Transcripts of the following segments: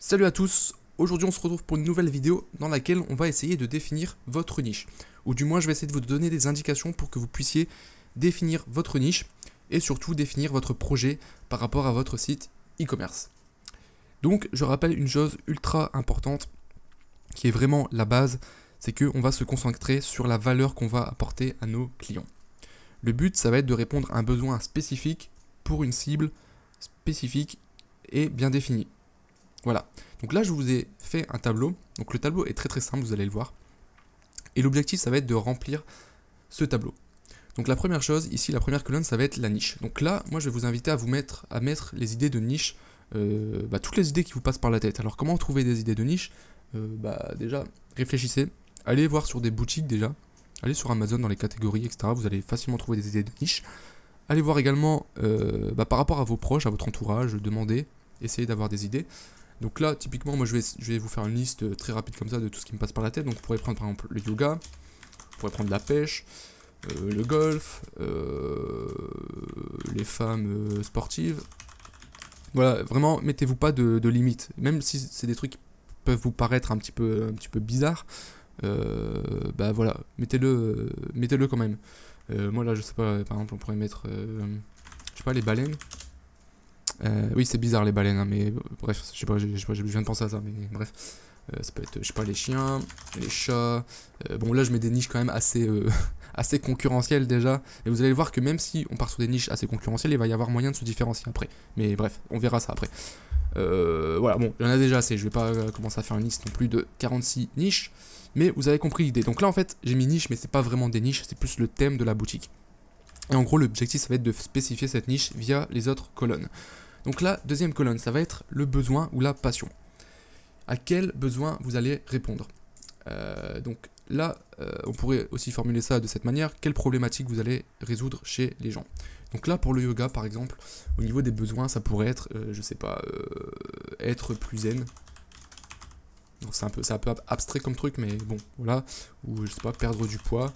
Salut à tous, aujourd'hui on se retrouve pour une nouvelle vidéo dans laquelle on va essayer de définir votre niche. Ou du moins je vais essayer de vous donner des indications pour que vous puissiez définir votre niche et surtout définir votre projet par rapport à votre site e-commerce. Donc je rappelle une chose ultra importante qui est vraiment la base, c'est qu'on va se concentrer sur la valeur qu'on va apporter à nos clients. Le but ça va être de répondre à un besoin spécifique pour une cible spécifique et bien définie. Voilà, donc là je vous ai fait un tableau, donc le tableau est très simple, vous allez le voir, et l'objectif ça va être de remplir ce tableau. Donc la première chose, ici la première colonne ça va être la niche. Donc là, moi je vais vous inviter à mettre les idées de niche, toutes les idées qui vous passent par la tête. Alors comment trouver des idées de niche? Déjà, réfléchissez, allez voir sur des boutiques déjà, allez sur Amazon dans les catégories, etc. Vous allez facilement trouver des idées de niche. Allez voir également par rapport à vos proches, à votre entourage, demandez, essayez d'avoir des idées. Donc là, typiquement, moi je vais vous faire une liste très rapide comme ça de tout ce qui me passe par la tête. Donc vous pourrez prendre par exemple le yoga, vous pourrez prendre la pêche, le golf, les femmes sportives. Voilà, vraiment, mettez-vous pas de limites. Même si c'est des trucs qui peuvent vous paraître un petit peu bizarres, voilà, mettez-le quand même. Moi là, je sais pas, par exemple, on pourrait mettre, je sais pas, les baleines. Oui, c'est bizarre les baleines, hein, mais bref, je sais pas, je viens de penser à ça, mais bref. Ça peut être, je sais pas, les chiens, les chats. Bon, là, je mets des niches quand même assez, assez concurrentielles déjà. Et vous allez voir que même si on part sur des niches assez concurrentielles, il va y avoir moyen de se différencier après. Mais bref, on verra ça après. Voilà, bon, il y en a déjà assez. Je vais pas commencer à faire une liste non plus de 46 niches. Mais vous avez compris l'idée. Donc là, en fait, j'ai mis niche, mais c'est pas vraiment des niches, c'est plus le thème de la boutique. Et en gros, l'objectif, ça va être de spécifier cette niche via les autres colonnes. Donc la deuxième colonne, ça va être le besoin ou la passion. À quel besoin vous allez répondre? Donc là, on pourrait aussi formuler ça de cette manière. Quelle problématique vous allez résoudre chez les gens? Donc là, pour le yoga, par exemple, au niveau des besoins, ça pourrait être, je sais pas, être plus zen. C'est un peu abstrait comme truc, mais bon, voilà. Ou, je sais pas, perdre du poids,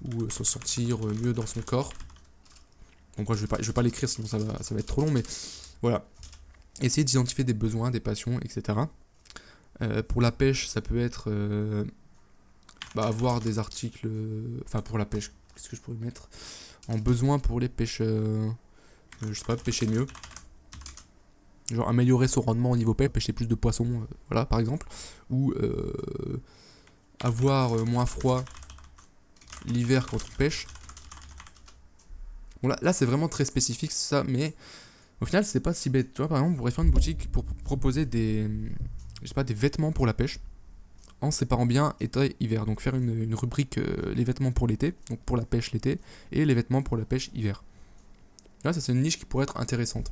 ou se sentir mieux dans son corps. Donc moi, je vais pas l'écrire, sinon ça va être trop long, mais voilà. Essayez d'identifier des besoins, des passions, etc. Pour la pêche, ça peut être avoir des articles... Enfin, pour la pêche, qu'est-ce que je pourrais mettre en besoin pour les pêcheurs? Je sais pas, pêcher mieux. Genre améliorer son rendement au niveau pêche, pêcher plus de poissons, voilà, par exemple. Ou avoir moins froid l'hiver quand on pêche. Bon, là c'est vraiment très spécifique, ça, mais... Au final, c'est pas si bête. Tu vois, par exemple, on pourrait faire une boutique pour proposer des vêtements pour la pêche, en séparant bien été et hiver. Donc faire une rubrique les vêtements pour l'été, donc pour la pêche l'été, et les vêtements pour la pêche hiver. Là, ça c'est une niche qui pourrait être intéressante.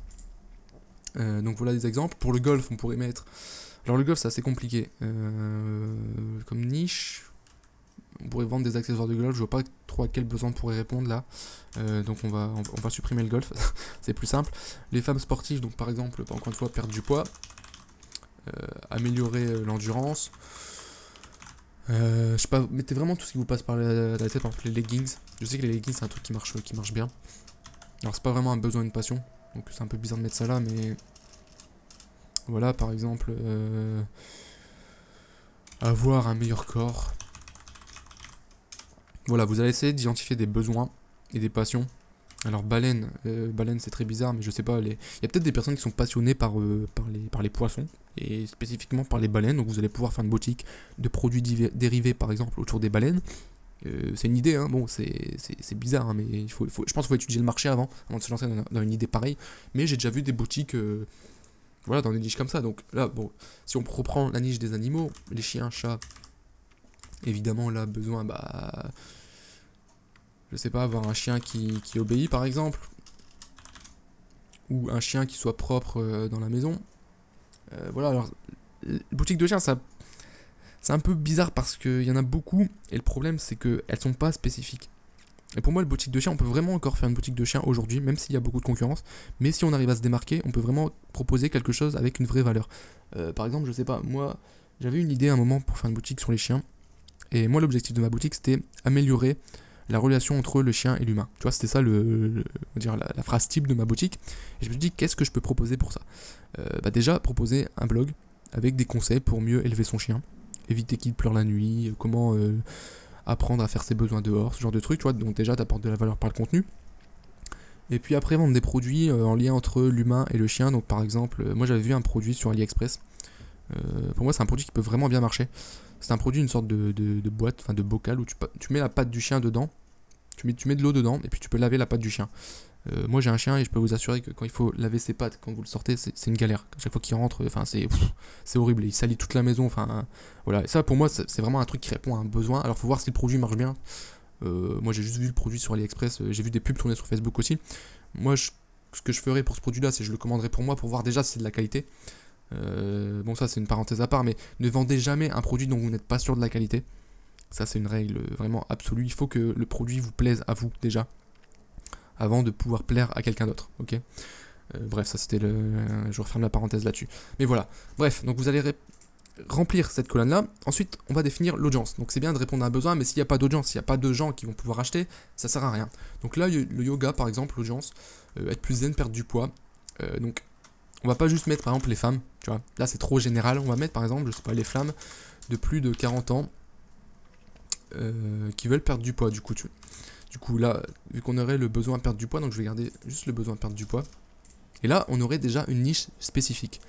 Donc voilà des exemples. Pour le golf, on pourrait mettre... Alors le golf, c'est assez compliqué. Comme niche... On pourrait vendre des accessoires de golf, je vois pas trop à quel besoin on pourrait répondre là. Donc on va supprimer le golf, c'est plus simple. Les femmes sportives, donc par exemple, encore une fois, perdre du poids, améliorer l'endurance. Je sais pas, mettez vraiment tout ce qui vous passe par la tête, par exemple les leggings. Je sais que les leggings c'est un truc qui marche bien. Alors c'est pas vraiment un besoin, une passion, donc c'est un peu bizarre de mettre ça là, mais... Voilà, par exemple, avoir un meilleur corps. Voilà, vous allez essayer d'identifier des besoins et des passions. Alors baleine c'est très bizarre, mais je sais pas, il y a peut-être des personnes qui sont passionnées par les poissons, et spécifiquement par les baleines, donc vous allez pouvoir faire une boutique de produits dérivés par exemple autour des baleines. C'est une idée, hein, bon c'est bizarre, hein, mais je pense qu'il faut étudier le marché avant de se lancer dans une idée pareille, mais j'ai déjà vu des boutiques voilà, dans des niches comme ça. Donc là, bon, si on reprend la niche des animaux, les chiens, chats, évidemment là, besoin, je sais pas, avoir un chien qui obéit par exemple, ou un chien qui soit propre dans la maison. Voilà, alors, les boutiques de chiens, c'est un peu bizarre parce qu'il y en a beaucoup, et le problème c'est qu'elles sont pas spécifiques. Et pour moi, le boutique de chien, on peut vraiment encore faire une boutique de chien aujourd'hui, même s'il y a beaucoup de concurrence, mais si on arrive à se démarquer, on peut vraiment proposer quelque chose avec une vraie valeur. Par exemple, je sais pas, moi, j'avais une idée à un moment pour faire une boutique sur les chiens, et moi l'objectif de ma boutique c'était améliorer la relation entre le chien et l'humain. Tu vois, c'était ça on va dire la phrase type de ma boutique. Et je me suis dit, qu'est-ce que je peux proposer pour ça? Déjà, proposer un blog avec des conseils pour mieux élever son chien, éviter qu'il pleure la nuit, comment apprendre à faire ses besoins dehors, ce genre de trucs, tu vois. Donc déjà, tu apportes de la valeur par le contenu. Et puis après, vendre des produits en lien entre l'humain et le chien. Donc par exemple, moi j'avais vu un produit sur AliExpress. Pour moi, c'est un produit qui peut vraiment bien marcher. C'est un produit, une sorte de boîte, enfin de bocal, où tu mets la patte du chien dedans. Tu mets de l'eau dedans, et puis tu peux laver la patte du chien. Moi j'ai un chien et je peux vous assurer que quand il faut laver ses pattes, quand vous le sortez, c'est une galère. À chaque fois qu'il rentre, enfin c'est horrible. Il salit toute la maison. Enfin voilà. Et ça pour moi c'est vraiment un truc qui répond à un besoin. Alors faut voir si le produit marche bien. Moi j'ai juste vu le produit sur AliExpress. J'ai vu des pubs tourner sur Facebook aussi. Moi ce que je ferais pour ce produit-là, c'est que je le commanderais pour moi pour voir déjà si c'est de la qualité. Bon ça c'est une parenthèse à part, mais ne vendez jamais un produit dont vous n'êtes pas sûr de la qualité. Ça c'est une règle vraiment absolue. Il faut que le produit vous plaise à vous déjà, avant de pouvoir plaire à quelqu'un d'autre, ok. Bref, ça c'était je referme la parenthèse là-dessus. Mais voilà, bref, donc vous allez remplir cette colonne-là. Ensuite, on va définir l'audience. Donc c'est bien de répondre à un besoin, mais s'il n'y a pas d'audience, s'il n'y a pas de gens qui vont pouvoir acheter, ça sert à rien. Donc là, le yoga, par exemple, l'audience, être plus zen, perdre du poids. Donc, on va pas juste mettre, par exemple, les femmes, tu vois. Là, c'est trop général. On va mettre, par exemple, je sais pas, les femmes de plus de 40 ans qui veulent perdre du poids, du coup, tu vois. Du coup là, vu qu'on aurait le besoin de perdre du poids, donc je vais garder juste le besoin de perdre du poids. Et là, on aurait déjà une niche spécifique.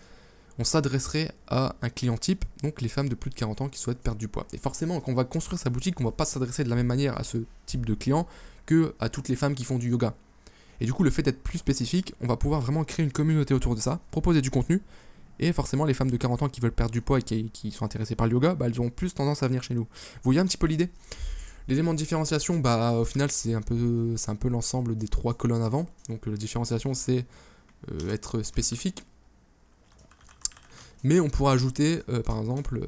On s'adresserait à un client type, donc les femmes de plus de 40 ans qui souhaitent perdre du poids. Et forcément, quand on va construire sa boutique, on ne va pas s'adresser de la même manière à ce type de client que à toutes les femmes qui font du yoga. Et du coup, le fait d'être plus spécifique, on va pouvoir vraiment créer une communauté autour de ça, proposer du contenu. Et forcément, les femmes de 40 ans qui veulent perdre du poids et qui sont intéressées par le yoga, bah, elles ont plus tendance à venir chez nous. Vous voyez un petit peu l'idée ? L'élément de différenciation, bah, au final, c'est un peu l'ensemble des 3 colonnes avant. Donc la différenciation, c'est être spécifique. Mais on pourra ajouter, par exemple,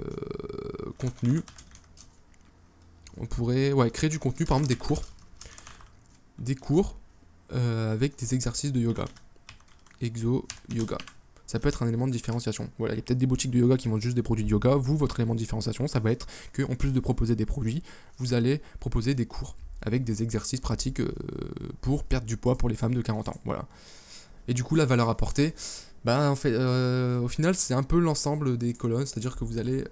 contenu. On pourrait créer du contenu, par exemple des cours. Des cours avec des exercices de yoga. Exo yoga. Ça peut être un élément de différenciation. Voilà, il y a peut-être des boutiques de yoga qui vendent juste des produits de yoga. Vous, votre élément de différenciation, ça va être que, en plus de proposer des produits, vous allez proposer des cours avec des exercices pratiques pour perdre du poids pour les femmes de 40 ans. Voilà. Et du coup, la valeur apportée, bah, en fait, au final, c'est un peu l'ensemble des colonnes. C'est-à-dire que vous allez...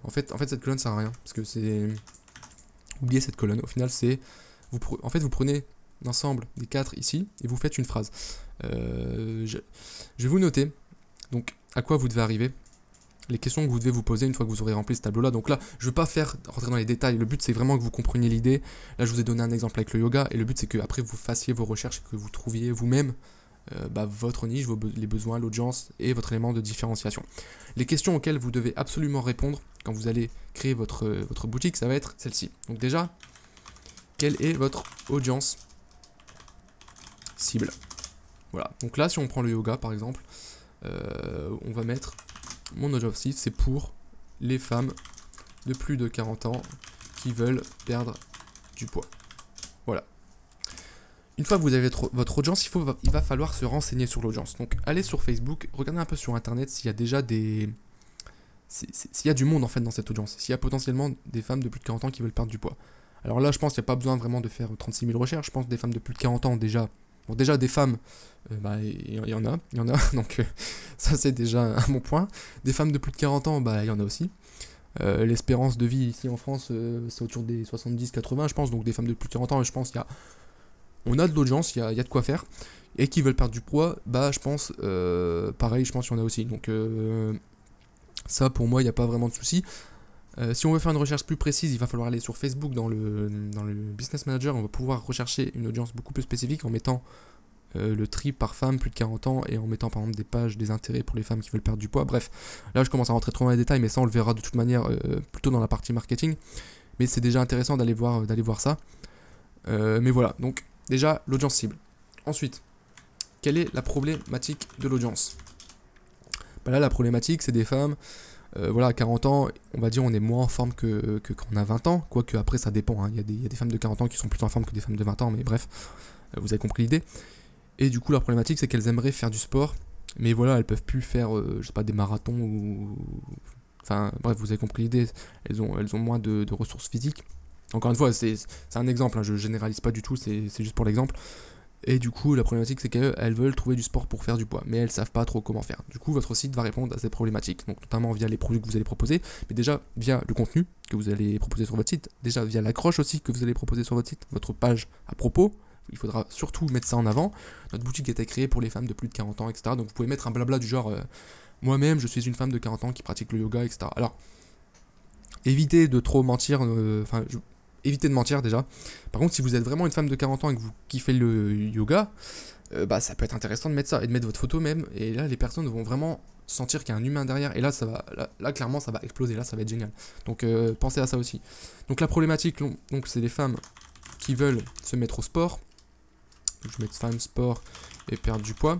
en fait, cette colonne sert à rien. Parce que c'est... Oubliez cette colonne. Au final, c'est... En fait, vous prenez l'ensemble des 4 ici et vous faites une phrase. Je vais vous noter donc à quoi vous devez arriver, les questions que vous devez vous poser une fois que vous aurez rempli ce tableau là. Donc là je ne veux pas rentrer dans les détails, le but c'est vraiment que vous compreniez l'idée. Là je vous ai donné un exemple avec le yoga et le but c'est que après vous fassiez vos recherches et que vous trouviez vous-même votre niche, les besoins, l'audience et votre élément de différenciation. Les questions auxquelles vous devez absolument répondre quand vous allez créer votre boutique, ça va être celle-ci. Donc déjà, quelle est votre audience cible? Voilà, donc là si on prend le yoga par exemple, on va mettre mon objectif, c'est pour les femmes de plus de 40 ans qui veulent perdre du poids. Voilà. Une fois que vous avez votre audience, il va falloir se renseigner sur l'audience. Donc allez sur Facebook, regardez un peu sur internet s'il y a déjà s'il y a du monde en fait dans cette audience, s'il y a potentiellement des femmes de plus de 40 ans qui veulent perdre du poids. Alors là je pense qu'il n'y a pas besoin vraiment de faire 36 000 recherches, je pense que des femmes de plus de 40 ans déjà... Bon, déjà des femmes, il y en a, donc ça c'est déjà un bon point. Des femmes de plus de 40 ans, il y en a aussi. L'espérance de vie ici en France, c'est autour des 70-80, je pense, donc des femmes de plus de 40 ans, je pense on a de l'audience, il y a de quoi faire. Et qui veulent perdre du poids, je pense, pareil, je pense qu'il y en a aussi. Donc ça pour moi, il n'y a pas vraiment de souci. Si on veut faire une recherche plus précise, il va falloir aller sur Facebook dans le Business Manager. On va pouvoir rechercher une audience beaucoup plus spécifique en mettant le tri par femme plus de 40 ans et en mettant par exemple des pages, des intérêts pour les femmes qui veulent perdre du poids. Bref, là je commence à rentrer trop dans les détails, mais ça on le verra de toute manière plutôt dans la partie marketing. Mais c'est déjà intéressant d'aller voir ça. Mais voilà, donc déjà l'audience cible. Ensuite, quelle est la problématique de l'audience? Là la problématique c'est des femmes... à 40 ans, on va dire on est moins en forme que quand on a 20 ans, quoique après ça dépend, hein. Il y a des femmes de 40 ans qui sont plus en forme que des femmes de 20 ans, mais bref, vous avez compris l'idée. Et du coup, leur problématique, c'est qu'elles aimeraient faire du sport, mais voilà, elles peuvent plus faire, je sais pas, des marathons ou... Enfin, bref, vous avez compris l'idée, elles ont moins de ressources physiques. Encore une fois, c'est un exemple, hein, je généralise pas du tout, c'est juste pour l'exemple. Et du coup, la problématique, c'est qu'elles veulent trouver du sport pour faire du poids, mais elles savent pas trop comment faire. Du coup, votre site va répondre à ces problématiques, donc notamment via les produits que vous allez proposer, mais déjà via le contenu que vous allez proposer sur votre site, déjà via l'accroche aussi que vous allez proposer sur votre site, votre page à propos. Il faudra surtout mettre ça en avant. Notre boutique a été créée pour les femmes de plus de 40 ans, etc. Donc vous pouvez mettre un blabla du genre moi-même, je suis une femme de 40 ans qui pratique le yoga, etc. Alors, évitez de trop mentir, évitez de mentir déjà. Par contre, si vous êtes vraiment une femme de 40 ans et que vous kiffez le yoga, ça peut être intéressant de mettre ça et de mettre votre photo même. Et là, les personnes vont vraiment sentir qu'il y a un humain derrière. Et là, ça va, là clairement, ça va exploser. Là, ça va être génial. Donc, pensez à ça aussi. Donc, la problématique, donc, c'est les femmes qui veulent se mettre au sport. Donc, je vais mettre femmes, sport et perdre du poids.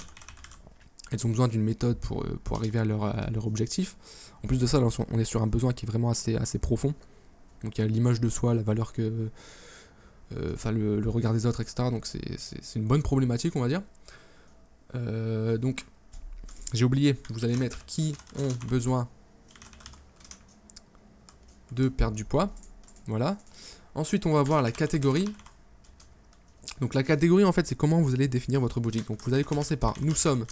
Elles ont besoin d'une méthode pour arriver à leur objectif. En plus de ça, là, on est sur un besoin qui est vraiment assez profond. Donc il y a l'image de soi, la valeur que... le regard des autres, etc. Donc c'est une bonne problématique, on va dire. Donc, j'ai oublié, vous allez mettre qui ont besoin de perdre du poids. Voilà. Ensuite, on va voir la catégorie. Donc la catégorie, en fait, c'est comment vous allez définir votre boutique. Donc vous allez commencer par « Nous sommes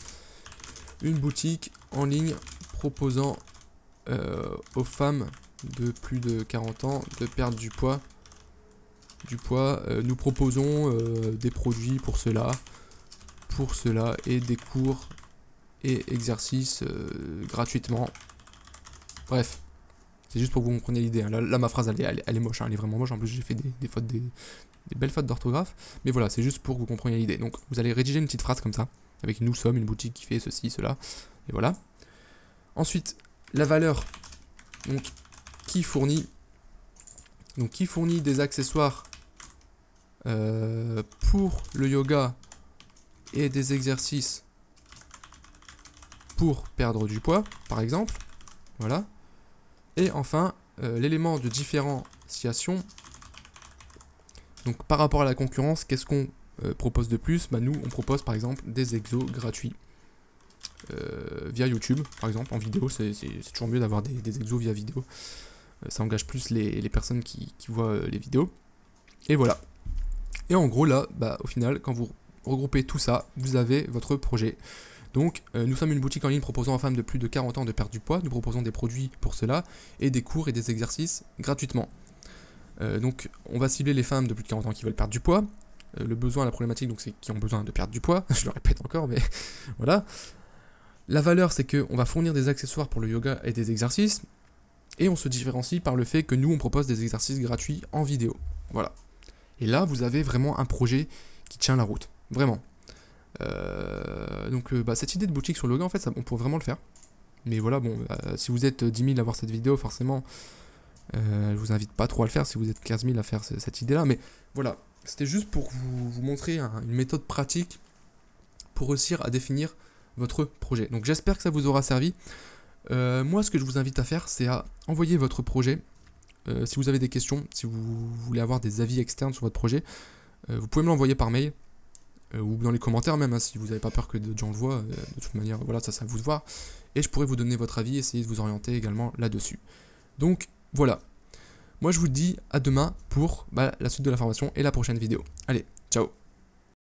une boutique en ligne proposant aux femmes de plus de 40 ans de perdre du poids. Nous proposons des produits pour cela et des cours et exercices gratuitement. » Bref, c'est juste pour que vous compreniez l'idée. Hein. Là, ma phrase, elle est moche, hein. Elle est vraiment moche. En plus, j'ai fait des fautes, des belles fautes d'orthographe. Mais voilà, c'est juste pour que vous compreniez l'idée. Donc, vous allez rédiger une petite phrase comme ça, avec « Nous sommes une boutique qui fait ceci, cela ». Et voilà. Ensuite, la valeur. Donc, qui fournit des accessoires pour le yoga et des exercices pour perdre du poids, par exemple. Voilà. Et enfin, l'élément de différenciation. Donc, par rapport à la concurrence, qu'est-ce qu'on propose de plus? Nous, on propose par exemple des exos gratuits via YouTube, par exemple, en vidéo. C'est toujours mieux d'avoir des exos via vidéo. Ça engage plus les personnes qui voient les vidéos. Et voilà. Et en gros, là, au final, quand vous regroupez tout ça, vous avez votre projet. Donc, nous sommes une boutique en ligne proposant aux femmes de plus de 40 ans de perdre du poids. Nous proposons des produits pour cela et des cours et des exercices gratuitement. Donc, on va cibler les femmes de plus de 40 ans qui veulent perdre du poids. Le besoin, la problématique, donc c'est qui ont besoin de perdre du poids. Je le répète encore, mais voilà. La valeur, c'est qu'on va fournir des accessoires pour le yoga et des exercices. Et on se différencie par le fait que nous, on propose des exercices gratuits en vidéo. Voilà. Et là, vous avez vraiment un projet qui tient la route. Vraiment. Donc, cette idée de boutique sur le yoga, en fait, on pourrait vraiment le faire. Mais voilà, bon, si vous êtes 10 000 à voir cette vidéo, forcément, je vous invite pas trop à le faire. Si vous êtes 15 000 à faire cette idée-là. Mais voilà, c'était juste pour vous montrer une méthode pratique pour réussir à définir votre projet. Donc, j'espère que ça vous aura servi. Moi, ce que je vous invite à faire, c'est à envoyer votre projet. Si vous avez des questions, si vous voulez avoir des avis externes sur votre projet, vous pouvez me l'envoyer par mail ou dans les commentaires même, hein, si vous n'avez pas peur que d'autres gens le voient. De toute manière, voilà, ça à vous de voir. Et je pourrais vous donner votre avis, essayer de vous orienter également là-dessus. Donc, voilà. Moi, je vous dis à demain pour la suite de la formation et la prochaine vidéo. Allez, ciao!